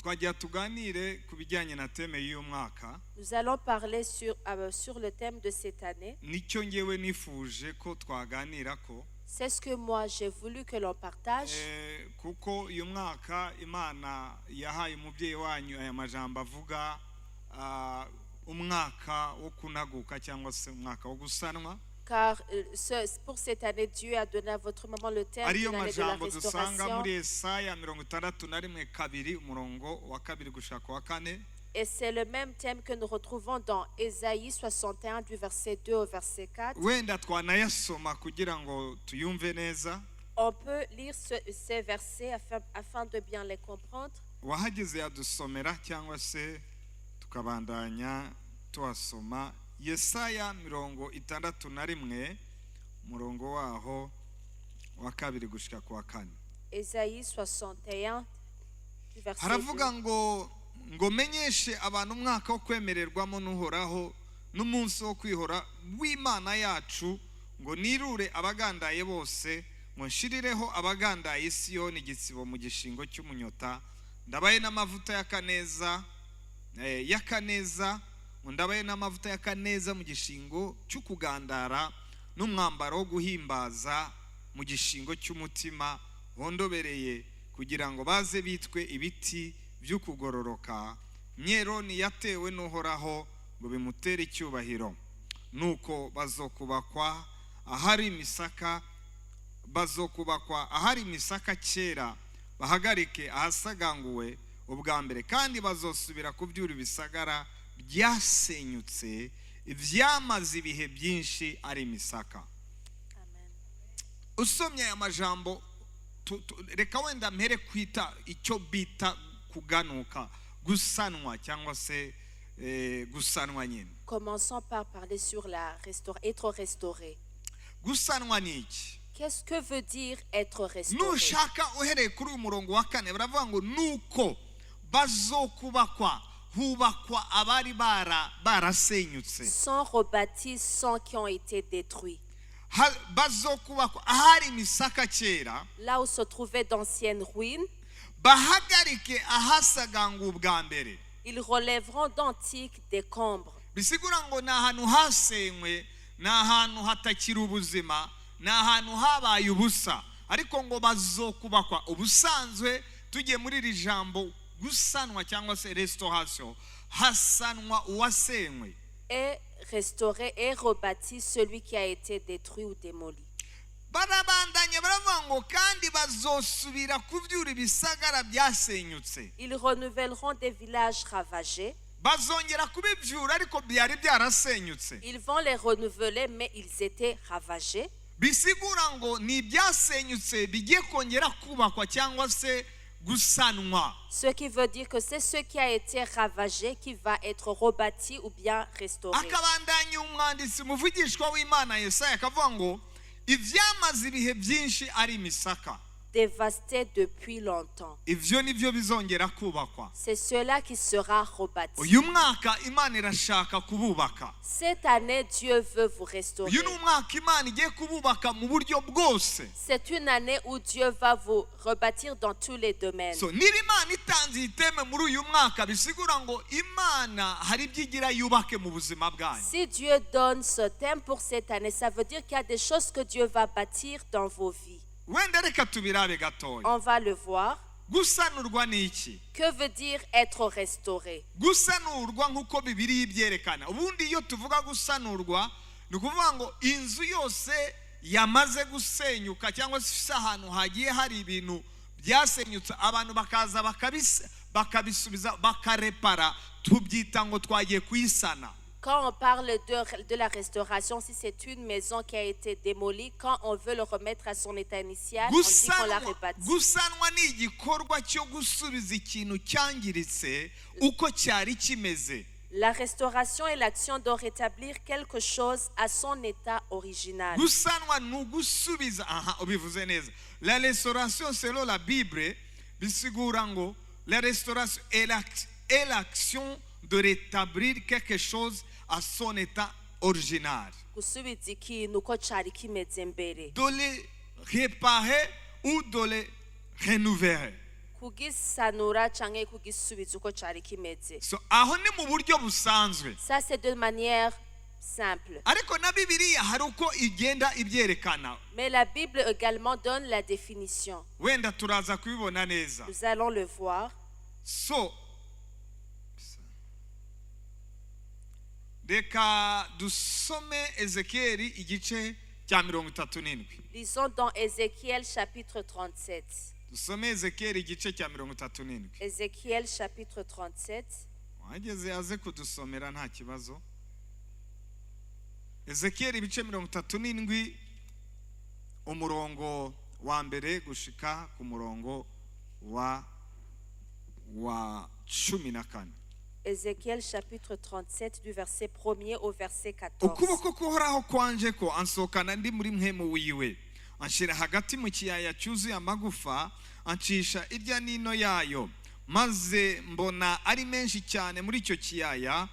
twagira tuganire ku bijyanye na teme y'uyu mwaka. Nous allons parler sur le thème de cette année. Nicyo ngewe nifuje ko twaganirako. C'est ce que moi j'ai voulu que l'on partage. Kuko uyu mwaka Imana yahaye umubyeyi wanyu aya majambo avuga umwaka wo kunaguka cyangwa se umwaka wo gusanwa. Car pour cette année, Dieu a donné à votre maman le thème de l'année de la restauration. Et c'est le même thème que nous retrouvons dans Ésaïe 61 du verset 2 au verset 4. On peut lire ces versets afin de bien les comprendre. Yesaya 61 murongo waho wa 2 gushika ku wa 4. Ésaïe 61 du verset 2. Haravuga ngo menyeshe abantu umwaka wo kwemererwamo n'uhoraho n'umunsi wo kwihora w'Imana yacu, ngo nirure abagandaye bose, ngo nshirireho abagandaye Isiyoni igitsibo mu gishingo cy'umunyota, ndabaye n'amavuta y'akaneza ndabaye n'amavuta y'akaneza mu gishingo cy'ukugandara n'umwambaro wo guhimbaza mu gishingo cy'umutima hondobereye, kugira ngo baze bitwe ibiti by'ukugororoka, Myeroni yatewe n'uhoraho ngo bimutere icyubahiro. Nuko bazokubakwa ahari imisaka kera, bahagarike ahasaganguwe ubwa mbere, kandi bazosubira kubyura ibisagara byasenyutse ivyamaze ibihe byinshi ari imisaka. Amen. Usomye aya majambo reka wenda mpere kwita icyo bita kuganuka, gusanwa cyangwa se gusanwa nyine. Commençons par parler sur être restauré. Gusanwa ni iki? Qu'est-ce que veut dire être restauré? Nushaka uhereye kuri uyu murongo wa 4 baravuga ngo nuko bazokubakwa hubakwa abari barasenyutse, sans rebâtis, sans qui ont été détruits. Bazokubakwa ahari imisaka kera, là où se trouvaient d'anciennes ruines, bahagarike ahasaganguwe ubwa mbere. Ils relèveront d'antiques décombres. Bisigura ngo ni ahantu hasenywe, ni ahantu hatakiri ubuzima, ni ahantu habaye ubusa, ariko ngo bazokubakwa. Ubusanzwe tugiye muri iri jambo gusanwa cyangwa se restauration, hasanwa uwasenywe, et restaurer et rebâtir celui qui a été détruit ou démoli. Barabandanya baravuga ngo kandi bazosubira kuvyura ibisagara byasenyutse. Ils renouvelleront des villages ravagés. Bazongera kubivyura ariko byari byarasenyutse. Ils vont les renouveler, mais ils étaient ravagés. Bisigura ngo ni byasenyutse bigiye kongera kubakwa cyangwa se gusanwa. Ce qui veut dire que c'est ce qui a été ravagé qui va être rebâti ou bien restauré. Akabandanya umwanditsi muvugishwa w'Imana Yesaya akavuga ngo ivyamaze ibihe byinshi ari imisaka, dévasté depuis longtemps. Ivyo nivyo bizongera kubakwa. C'est cela qui sera rebâti. Uyu mwaka Imana irashaka kububaka. Cette année, Dieu veut vous restaurer. Uyu mwaka Imana igiye kububaka mu buryo bwose. C'est une année où Dieu va vous rebâtir dans tous les domaines. So Imana itanze iteme muri uyu mwaka, bisigura ngo Imana hari ibyigira yubake mu buzima bwanyu. Si Dieu donne ce thème pour cette année, ça veut dire qu'il y a des choses que Dieu va bâtir dans vos vies. On va le voir. Gusanurwa ni iki? Que veut dire être restauré? Gusanurwa nkuko Bibiliya ibyerekana. Ubundi iyo tuvuga gusanurwa ni ukuvuga ngo inzu yose yamaze gusenyuka cyangwa se ahantu hagiye hari ibintu byasenyutse, abantu bakaza bakabisubiza bakarepara, tubyita ngo twagiye kuyisana. Quand on parle de la restauration, si c'est une maison qui a été démolie, quand on veut le remettre à son état initial, on dit qu'on l'a rebâti. Gusanwa ni igikorwa cyo gusubiza ikintu cyangiritse uko cyari kimeze. La restauration est l'action de rétablir quelque chose à son état original. Gusanwa ni ugusubiza, ubivuze neza. La restauration selon la Bible bisigura ngo la restauration est l'action de rétablir quelque chose à son état original. Gusubiza ikintu uko cyari kimeze mbere. De le réparer ou de le renouveler. kugisanura canke kugisubiza uko cari kimeze. So aho ni mu buryo busanzwe. Ça c'est de manière simple. Ariko na Bibiliya hari uko igenda ibyerekana. Mais la Bible également donne la définition. Wenda turaza kubibona neza. Nous allons le voir. So reka dusome Ezekiyeli igice cya 37. Lisons dans Ézéchiel chapitre 37. Dusome Ezekiyeli igice cya 37. Ézéchiel chapitre 37. Wageze aze kudusomera nta kibazo. Ezekiyeli ibice 37 umurongo wa mbere gushika ku murongo wa 14. Ézéchiel chapitre 37 du verset 1er au verset 14. Ukuboko kuhoraho kwanje ko ansokana ndi muri mpemu wiwe anshira hagati mu kiyaya cyuzuye amagufa ancisha irya nino yayo maze mbona ari menshi cyane muri icyo kiyaya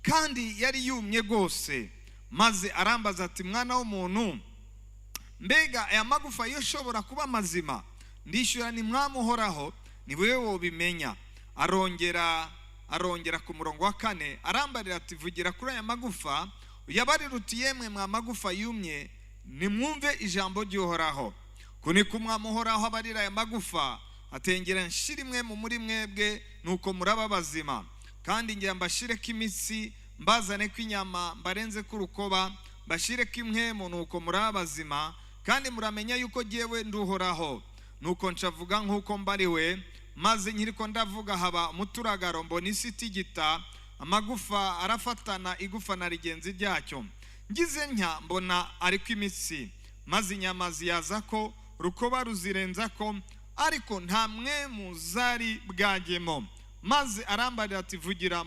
kandi yari yumye gose maze arambaza ati mwana w'umuntu mbega aya magufa yoshobora kuba mazima ndishyura ni mwamuhoraho ni wewe wobimenya arongera ku murongo wa 4 arambarira ati vugira kuri aya magufa uyabarira uti yemwe mwa magufa yumye nimwumve ijambo ry'Uhoraho kuni kumwamuhoraho abarira aya magufa atengera nshirimwe mu muri mwebwe nuko muraba bazima kandi ngira mbashireko imitsi mbazane kw'inyama mbarenze k'urukoba mbashireko impwemu nuko muraba bazima kandi muramenya yuko jyewe nduhoraho nuko ncavuga nk'uko mbariwe maze nkiriko ndavuga haba umuturagaro mbona isi itigita amagufa arafatana igufa na rigenzi ryacyo ngize ntya mbona ariko imitsi maze inyama ziyaza ko rukoba ruzirenza ko ariko nta mwemu zari bwagemo maze arambarira ati vugira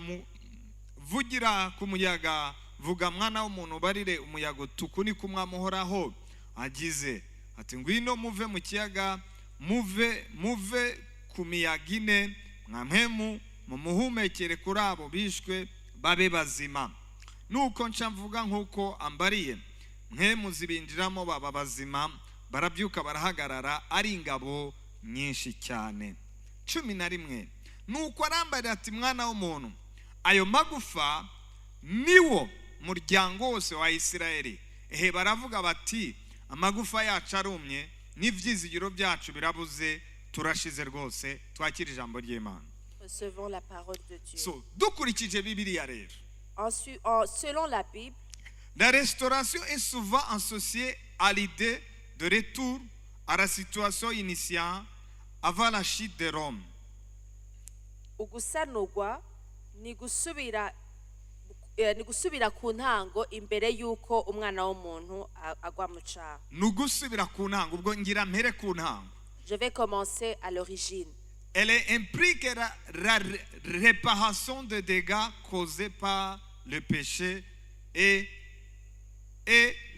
ku muyaga vuga mwana w'umuntu barire umuyaga tukuni kumwamuhoraho agize ati ngwino muve mu kiyaga muve ku miyaga ine mwamhemu mumuhumekere kuri abo bishwe babe bazima nuko nca mvuga nk'uko ambariye mwemu zibinjiramo baba bazima barabyuka barahagarara ari ingabo nyinshi cyane. 11 nuko arambarira ati mwana w'umuntu ayo magufa niwo muryango wose wa Isirayeli baravuga bati amagufa yacu arumye n'ivyizigiro byacu birabuze turashize rwose twakira ijambo ry'Imana. Recevons la parole de Dieu. So dukurikije Bibiliya rero. Selon la Bible, la restauration est souvent associée à l'idée de retour à la situation initiale avant la chute de Rome. Ugusanurwa ni gusubira ku ntango imbere yuko umwana w'umuntu agwa mu cyaha. Nugusubira ku ntango ubwo ngira mpere ku ntango. Je vais commencer à l'origine. Elle implique la réparation des dégâts causés par le péché et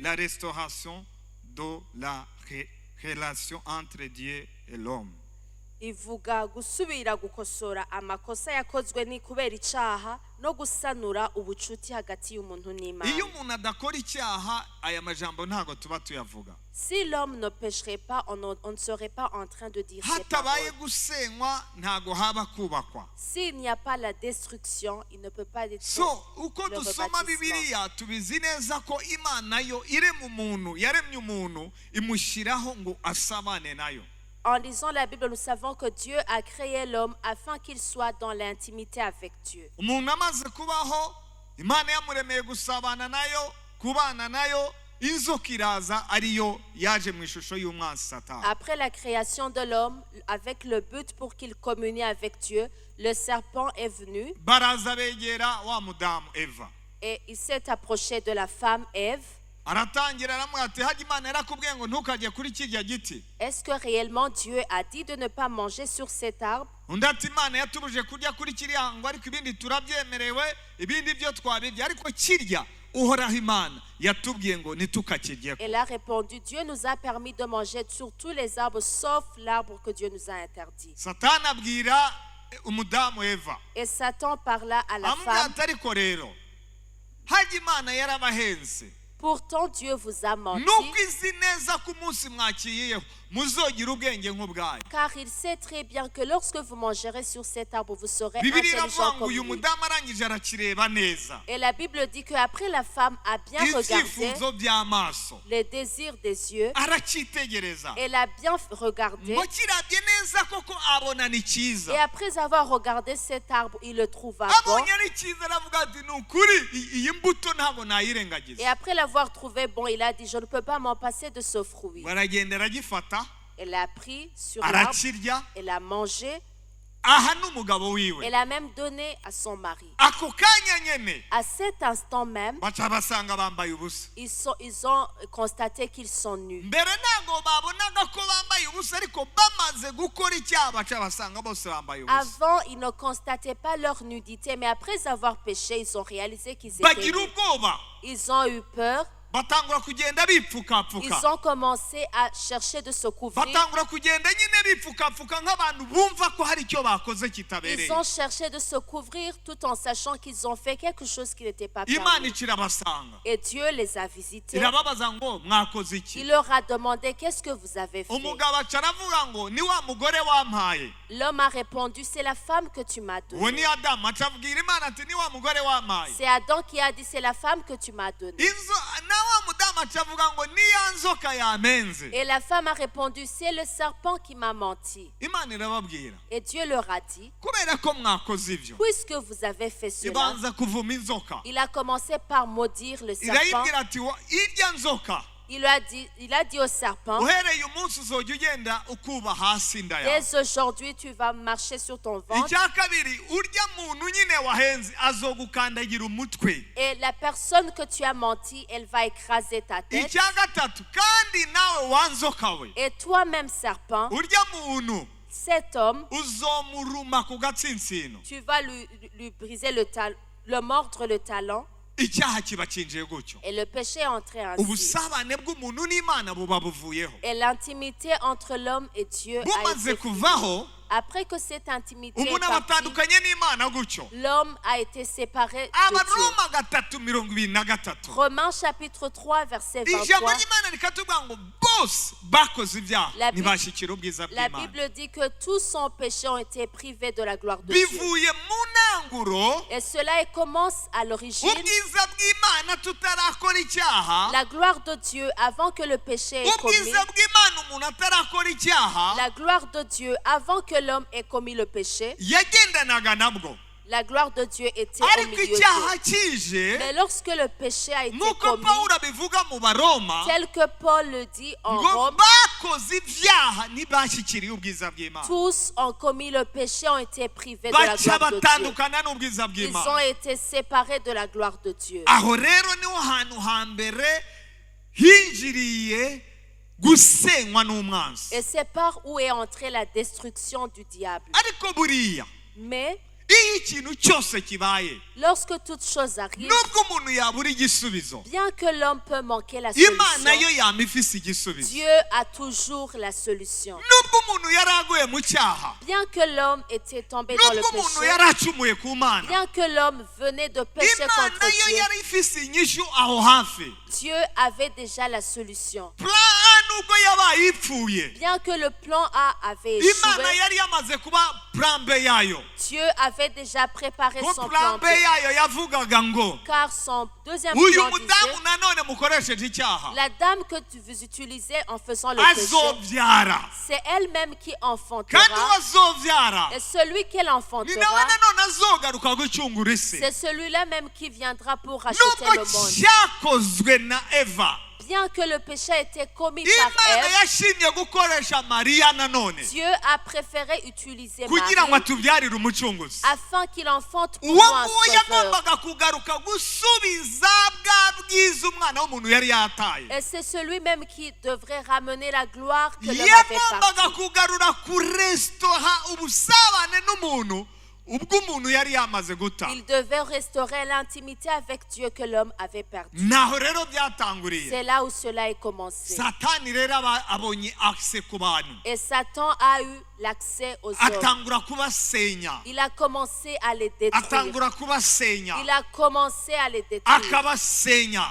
la restauration de la relation entre Dieu et l'homme. Ivuga gusubira gukosora amakosa yakozwe ni kubera icyaha no gusanura ubucuti hagati y'umuntu n'Imana. Iyo umuntu adakora icyaha aya majambo ntago tuba tuyavuga. Si l'homme ne pécherait pas, on ne serait pas en train de dire ces hatabaye gusenywa ntago haba kubakwa. S'il n'y a pas la destruction, il ne peut pas être. So uko dusoma Bibiliya tubizi neza ko Imana yo irema umuntu yaremye umuntu imushiraho ngo asabane nayo. En lisant la Bible, nous savons que Dieu a créé l'homme afin qu'il soit dans l'intimité avec Dieu. Umuntu amaze kubaho Imana yamuremeye gusabana nayo kubana nayo inzoka iraza ariyo yaje mu ishusho y'umwanzi Satani. Après la création de l'homme, avec le but pour qu'il communie avec Dieu, le serpent est venu. Baraza begera wa mudamu Eva. Et il s'est approché de la femme Ève. Est-ce que réellement Dieu a dit de ne pas manger sur cet arbre? Elle a répondu, Dieu nous a permis de manger sur tous les arbres sauf l'arbre que Dieu nous a interdit. Et Satan parla à la femme. Pourtant Dieu vous a menti. Car il sait très bien que lorsque vous mangerez sur cet arbre, vous serez intelligent comme lui. Et la Bible dit qu'après la femme a bien regardé les désirs des yeux, elle a bien regardé. Et après avoir regardé cet arbre, il le trouva bon. Et après l'avoir trouvé bon, il a dit, je ne peux pas m'en passer de ce fruit. Elle l'a pris sur l'arbre, elle l'a mangé, elle a même donné à son mari. À cet instant même, ils ont constaté qu'ils sont nus. Avant, ils ne constataient pas leur nudité, mais après avoir péché, ils ont réalisé qu'ils étaient nus. Ils ont eu peur. Ils ont commencé à chercher de se couvrir. Ils ont cherché de se couvrir tout en sachant qu'ils ont fait quelque chose qui n'était pas permis. Et Dieu les a visités. Il leur a demandé, qu'est-ce que vous avez fait? L'homme a répondu, c'est la femme que tu m'as donnée. C'est Adam qui a dit, c'est la femme que tu m'as donnée. Et la femme a répondu, c'est le serpent qui m'a menti. Et Dieu leur a dit, puisque vous avez fait cela, il a commencé par maudire le serpent. Il a dit au serpent, dès aujourd'hui tu vas marcher sur ton ventre. Et la personne que tu as menti, elle va écraser ta tête. Et toi-même, serpent, cet homme, tu vas lui briser le mordre le talon. Et le péché est entré ainsi. Et l'intimité entre l'homme et Dieu a été finie. Après que cette intimité est partie, l'homme a été séparé de Dieu. Romains chapitre 3 verset 23. La Bible dit que tous sans péché ont été privés de la gloire de Dieu. Et cela commence à l'origine. La gloire de Dieu avant que le péché ait commis. La gloire de Dieu avant que l'homme ait commis le péché. La gloire de Dieu était au milieu d'eux. Mais lorsque le péché a été commis, tel que Paul le dit en Rome, tous ont commis le péché, ont été privés de la gloire de Dieu. Ils ont été séparés de la gloire de Dieu. Et c'est par où est entrée la destruction du diable. Mais lorsque toute chose arrive, bien que l'homme peut manquer la solution, Dieu a toujours la solution. Bien que l'homme était tombé dans le péché, bien que l'homme venait de pécher contre Dieu, Dieu avait déjà la solution. Bien que le plan A avait échoué, Dieu avait déjà préparé son plan B. Car son deuxième plan disait, la dame que vous utilisez en faisant le péché, c'est elle-même qui enfantera. Et celui qu'elle enfantera, c'est celui-là même qui viendra pour racheter le monde. Bien que le péché ait été commis par Ève, Dieu a préféré utiliser Marie afin qu'il enfante pour nous un sauveur. Et c'est celui-même qui devrait ramener la gloire que l'homme avait perdue. Il devait restaurer l'intimité avec Dieu que l'homme avait perdu. C'est là où cela est commencé. Et Satan a eu l'accès aux hommes. Il a commencé à les détruire. Il a commencé à les détruire.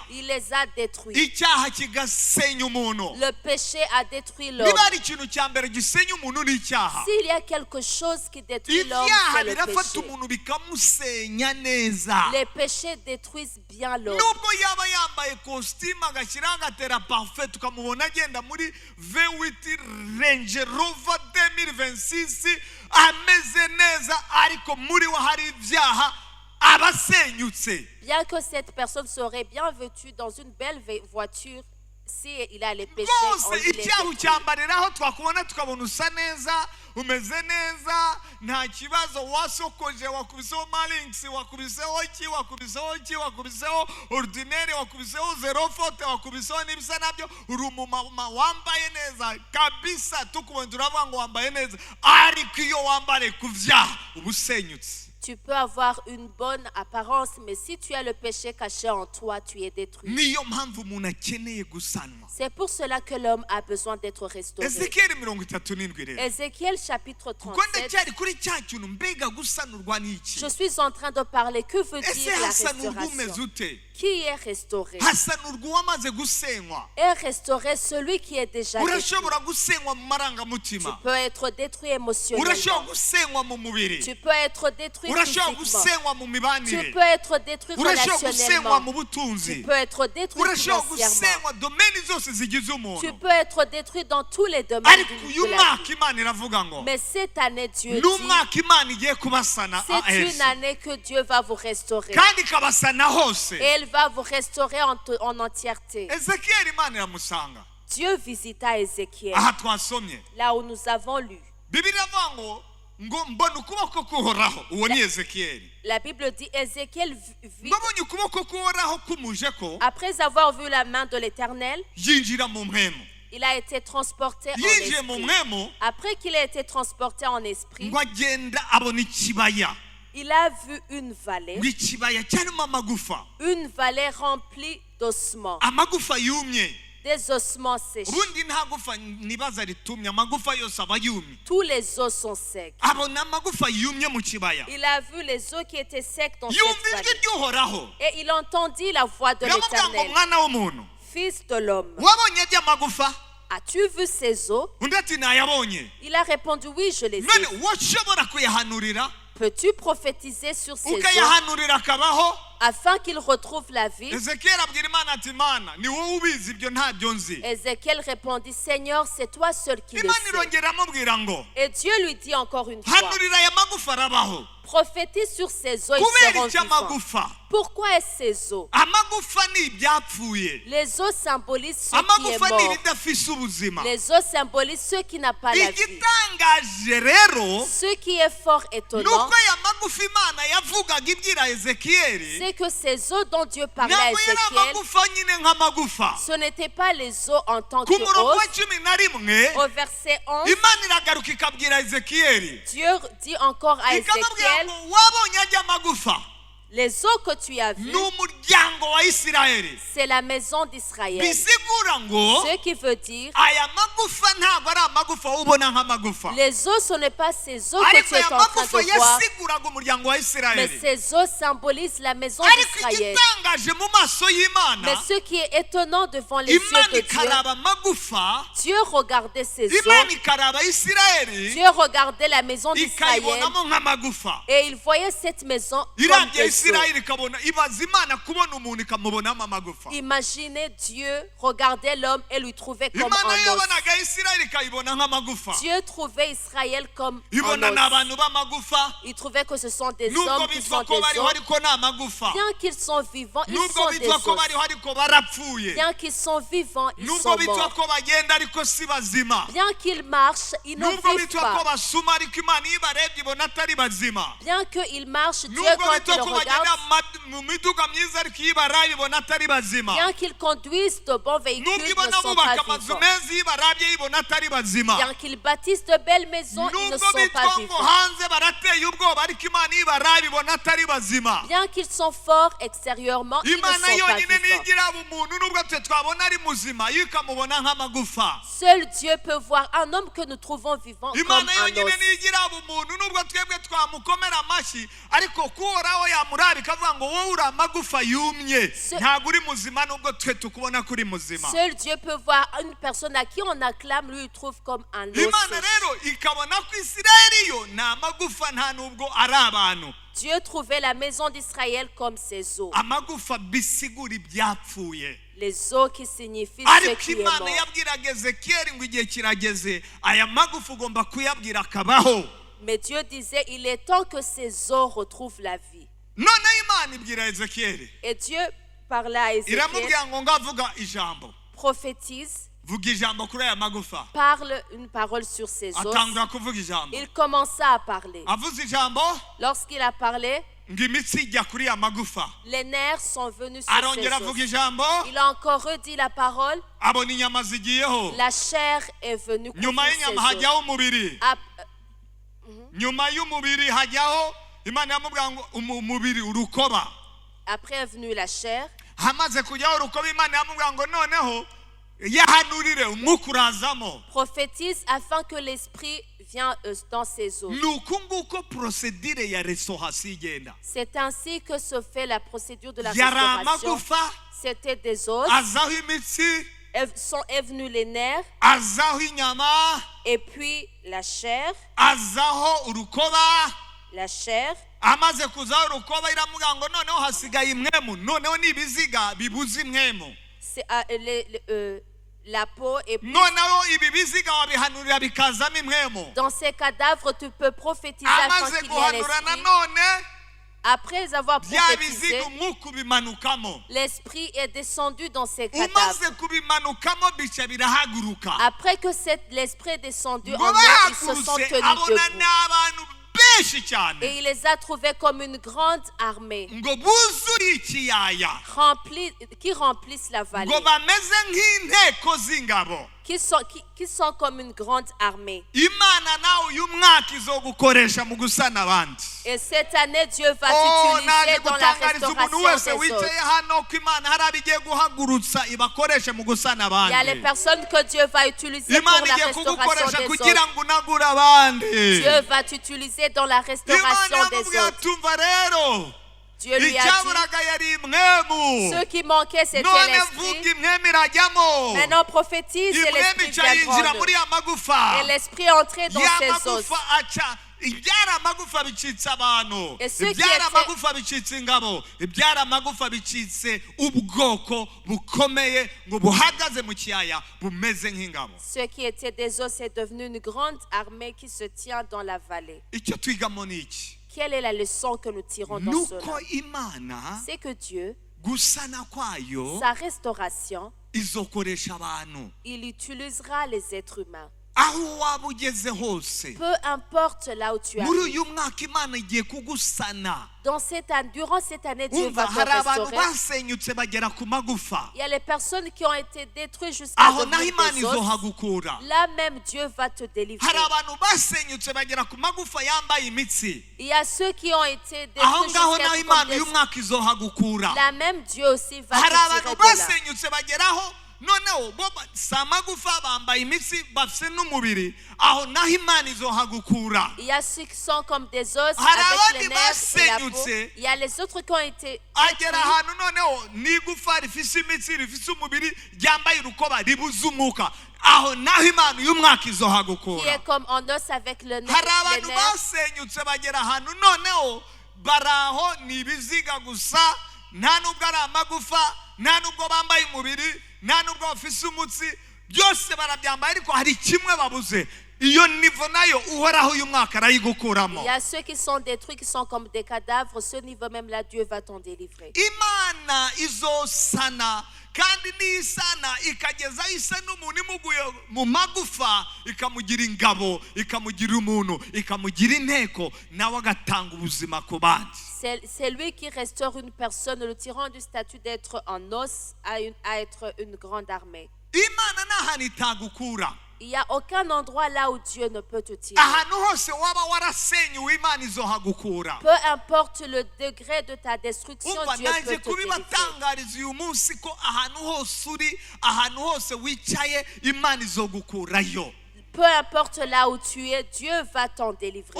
Il les a détruits. Le péché a détruit l'homme. S'il y a quelque chose qui détruit l'homme, c'est le péché. Les péchés détruisent bien l'homme. Bien que cette personne serait bien vêtue dans une belle voiture, si il a les péchés, on les détruit. umeze neza nta kibazo wasokoje wakubiseho malinks wakubiseho ordinaire wakubiseho zero faute wakubiseho n'ibisa nabyo uri umumama wambaye neza kabisa tukubona turavuga ngo wambaye neza ariko iyo wambare kuvyaha ubusenyutse. Tu peux avoir une bonne apparence, mais si tu as le péché caché en toi, tu es détruit. C'est pour cela que l'homme a besoin d'être restauré. Ézéchiel chapitre 37. Je suis en train de parler. Que veut dire la restauration? Qui est restauré? Est restauré celui qui est déjà détruit. Tu peux être détruit émotionnellement. Tu peux être détruit physiquement. Tu peux être détruit relationnellement. Tu peux être détruit financièrement. Tu peux être détruit dans tous les domaines de la vie. Mais cette année, Dieu dit, c'est une année que Dieu va vous restaurer. Et il va vous restaurer en entièreté. Dieu visita Ézéchiel. Là où nous avons lu. La Bible dit Ézéchiel vit. Après avoir vu la main de l'Éternel, il a été transporté en esprit. Après qu'il a été transporté en esprit, il a vu une vallée remplie d'ossements. Des ossements séchés. Tous les os sont secs. Il a vu les os qui étaient secs dans cette vallée. Et il entendit la voix de l'Éternel. Fils de l'homme, as-tu vu ces os? Il a répondu, oui, je les ai vus. Peux-tu prophétiser sur ces os afin qu'il retrouve la vie? Ézéchiel répondit, Seigneur, c'est toi seul qui le sais. Et Dieu lui dit encore une fois, prophétise sur ces os, ils seront vivants. Pourquoi est-ce ces os? Les os symbolisent ceux qui est mort. Les os symbolisent ceux qui n'ont pas la vie. Ce qui est fort étonnant, c'est que ces os dont Dieu parlait à Ézéchiel, ce n'étaient pas les os en tant que os. Au verset 11, Dieu dit encore à Ézéchiel, les os que tu as vus, c'est la maison d'Israël. Ce qui veut dire, les os, ce n'est pas ces os que tu es en train de voir, mais ces os symbolisent la maison d'Israël. Mais ce qui est étonnant devant les yeux de Dieu, Dieu regardait ces os, Dieu regardait la maison d'Israël, et il voyait cette maison comme des os. Imaginez Dieu regarder l'homme et lui trouver comme un os. Dieu trouvait Israël comme un os. Il trouvait que ce sont des hommes qui sont des os. Bien qu'ils sont vivants, ils sont des os. Bien qu'ils sont vivants, ils sont morts. Bien qu'ils marchent, ils ne vivent pas. Bien qu'ils marchent, Dieu quand il regarde, Bien qu'ils conduisent de bons véhicules, ne sont pas vivants. Bien qu'ils bâtissent de belles maisons, ils ne sont pas vivants. Bien qu'ils sont forts extérieurement, ils ne sont pas vivants. Seul Dieu peut voir un homme que nous trouvons vivant comme un os. Seul Dieu peut voir une personne à qui on acclame, lui il trouve comme un os. Dieu trouvait la maison d'Israël comme ses os. Les os qui signifient ce qui est mort. Mais Dieu disait, il est temps que ces os retrouvent la vie. Et Dieu parla à Ézéchiel, prophétise, parle une parole sur ces os. Il commença à parler. Lorsqu'il a parlé, les nerfs sont venus sur ses os. Il a encore redit la parole. La chair est venue couvrir ses os. Après est venue la chair. Prophétise afin que l'esprit vienne dans ses os. C'est ainsi que se fait la procédure de la restauration. C'était des os. Est venus les nerfs. Et puis la chair. La chair. C'est la peau et puis dans ces cadavres tu peux prophétiser afin qu'il y ait l'esprit. Après avoir prophétisé, l'esprit est descendu dans ces cadavres. Après que l'esprit est descendu en eux, ils se sont tenus debout. Et il les a trouvés comme une grande armée qui remplissent la vallée, qui sont comme une grande armée. Et cette année, Dieu va t'utiliser dans la restauration des autres. Il y a les personnes que Dieu va utiliser pour la restauration des autres. Dieu va t'utiliser dans la restauration des autres. Dieu lui a dit, ce qui manquait c'était l'esprit. Maintenant prophétise et l'esprit viendra en eux. Et l'esprit est entré dans ses os. Et ce qui était des os est devenu une grande armée qui se tient dans la vallée. Quelle est la leçon que nous tirons dans cela? C'est que Dieu, sa restauration, il utilisera les êtres humains. Peu importe là où tu es. Durant cette année, Dieu va te restaurer. Il y a les personnes qui ont été détruites jusqu'à devenir des os. Là même, Dieu va te délivrer. Il y a ceux qui ont été détruits jusqu'à devenir des os. Là même, Dieu aussi va te tirer de là. Il y a ceux qui sont comme des os avec les nerfs et la peau. Il y a les autres qui ont été qui est comme en os avec le nerf. Il y a ceux qui sont détruits, qui sont comme des cadavres. Ce niveau même là, Dieu va t'en délivrer. Imana izosana kandi nisana ikageza isa n'umuntu imuguye mu magufa ikamugira ingabo ikamugira umuntu ikamugira inteko nawe agatanga ubuzima ku bandi. C'est lui qui restaure une personne, le tirant du statut d'être en os à être une grande armée. Imana nahani tagukura. Il n'y a aucun endroit là où Dieu ne peut te tirer. Peu importe le degré de ta destruction, Dieu peut te délivrer. Peu importe là où tu es, Dieu va t'en délivrer.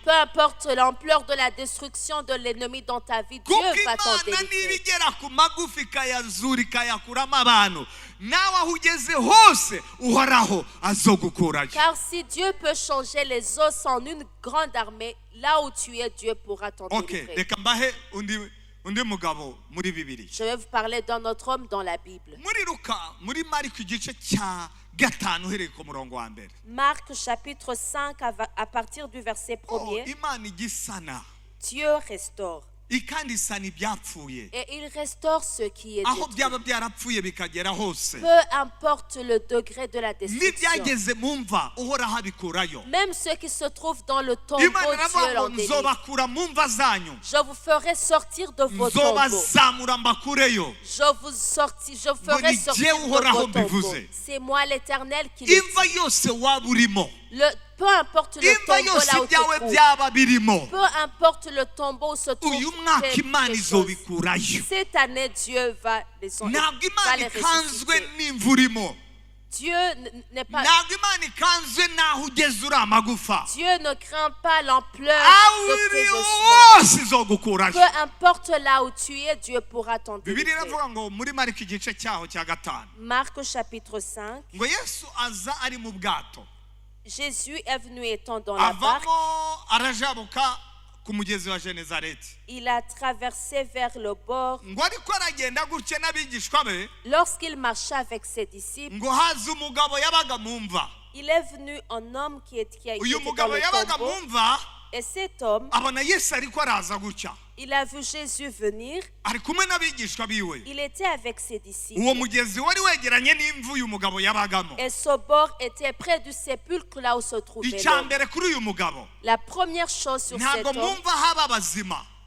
Peu importe l'ampleur de la destruction de l'ennemi dans ta vie, Dieu va t'en délivrer. Car si Dieu peut changer les os en une grande armée, là où tu es, Dieu pourra t'en délivrer. Je vais vous parler d'un autre homme dans la Bible. Marc chapitre 5 à partir du verset 1er. Dieu restaure. Et il restaure ce qui est détruit. Peu importe le degré de la destruction. Même ceux qui se trouvent dans le tombeau, Dieu l'en délivre. Je vous ferai sortir de vos tombeaux. Je ferai sortir de vos tombeaux. C'est moi l'Éternel qui le dit. Peu importe le tombeau là où tu te trouves, peu importe le tombeau où se trouve tes choses, cette année Dieu va les ressusciter. Dieu n'est pas. Dieu ne craint pas l'ampleur de tes ossements. Peu importe là où tu es, Dieu pourra t'en délivrer. Marc chapitre 5. Jésus est venu étant dans la barque. Il a traversé vers le bord. Lorsqu'il marchait avec ses disciples, il est venu un homme qui était dans le tombeau. Et cet homme, il a vu Jésus venir. Il était avec ses disciples. Et ce bord était près du sépulcre là où se trouvait l'homme. La première chose sur cet homme,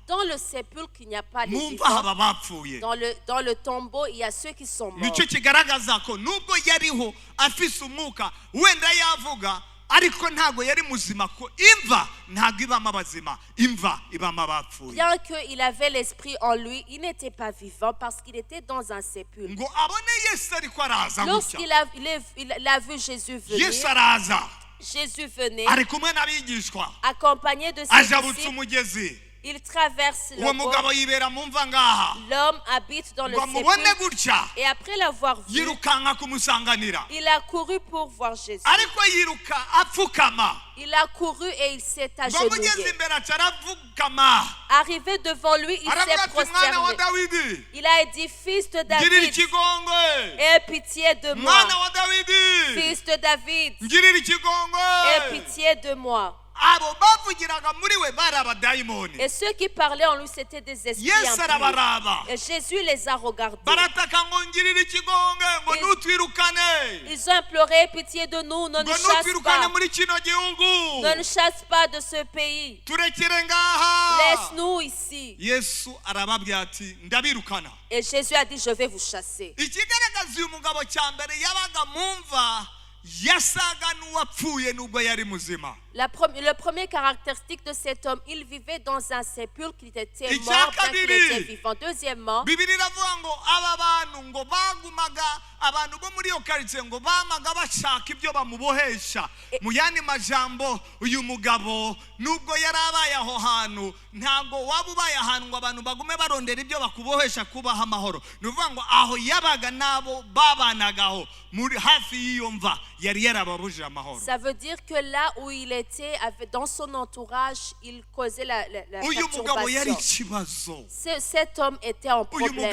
dans le sépulcre, il n'y a pas les vivants. Dans le tombeau, il y a ceux qui sont morts. Bien qu'il avait l'esprit en lui, il n'était pas vivant parce qu'il était dans un sépulcre. Lorsqu'il a vu Jésus venir, Jésus venait accompagné de ses disciples. Il traverse le bord. L'homme habite dans le sépulcre. Et après l'avoir vu, il a couru pour voir Jésus. Il a couru et il s'est agenouillé. Arrivé devant lui, il s'est prosterné. Il a dit, fils de David, aie pitié de moi. Fils de David, aie pitié de moi. Et ceux qui parlaient en lui, c'était des esprits impurs. Et Jésus les a regardés. Ils ont imploré, pitié de nous, ne nous chasse pas. Ne nous chasse pas de ce pays. Laisse-nous ici. Et Jésus a dit, je vais vous chasser. Le premier caractéristique de cet homme, il vivait dans un sépulcre, il était mort bien qu'il était vivant. Deuxièmement, Ça veut dire que là où il était, dans son entourage, il causait la perturbation. Cet homme était en problème.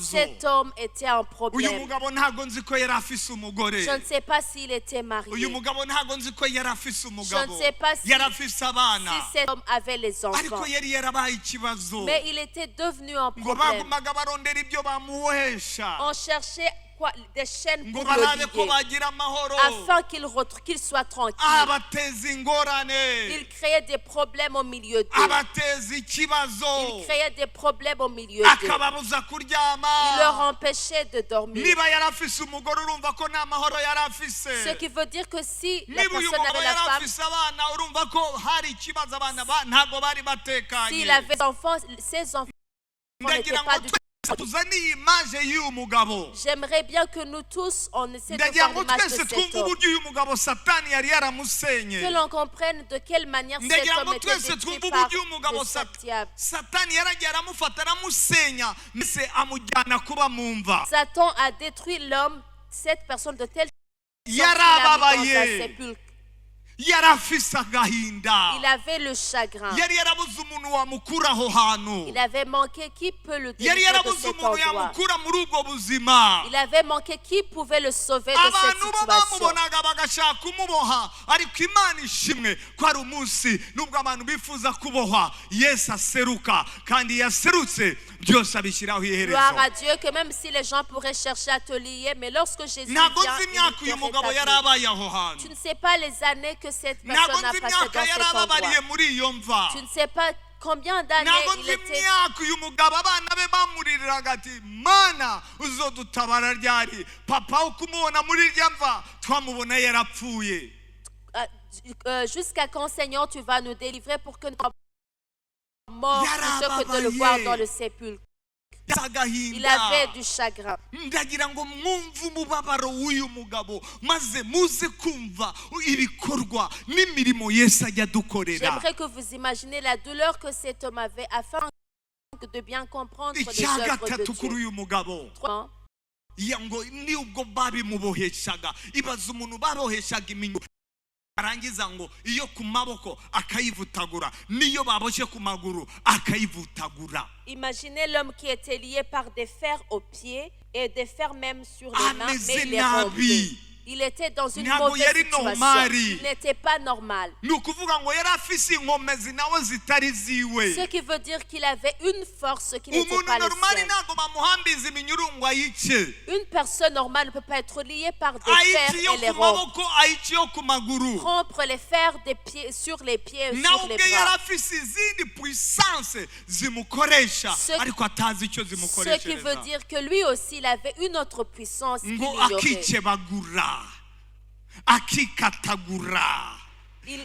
Cet homme était en problème. Je ne sais pas s'il était marié. Je ne sais pas si cet homme avait les enfants. Mais il était devenu un problème. On cherchait des chaînes pour le liguer, afin qu'il soit tranquille. Il créait des problèmes au milieu d'eux. Il créait des problèmes au milieu d'eux. Il leur empêchait de dormir. Ce qui veut dire que si la personne avait la femme, s'il avait des enfants, ses enfants n'étaient pas du tout. J'aimerais bien que nous tous, on essaie de voir l'image de cet homme. Que l'on comprenne de quelle manière cet homme était détruit par le diable. Satan a détruit l'homme, cette personne, de telle sorte qu'il l'a mis dans un sépulcre. Il avait le chagrin. Il avait manqué qui peut le délivrer de cet endroit. Il avait manqué qui pouvait le sauver de cette situation. Gloire à Dieu que même si les gens pourraient chercher à te lier, mais lorsque Jésus vient, tu ne sais pas les années que cette personne a passé dans cet endroit. Tu ne sais pas combien d'années il était. Jusqu'à quand, Seigneur, tu vas nous délivrer pour que nous soyons morts plutôt que de le voir dans le sépulcre. Il avait du chagrin. J'aimerais que vous imaginez la douleur que cet homme avait afin de bien comprendre les œuvres de Dieu. arangiza ngo iyo ku maboko akayivutagura niyo baboshye ku maguru akayivutagura. Imaginez l'homme qui était lié par des fers aux pieds et des fers même sur les mains, mais il les rompait. Il était dans une mauvaise situation. Il n'était pas normal. Ce qui veut dire qu'il avait une force qui n'était pas la sienne. Une personne normale ne peut pas être liée par des fers et les rompre. Rompre les fers des pieds, sur les pieds et sur les bras. Ce qui veut dire que lui aussi, il avait une autre puissance qu'il ignorait. Akikatagura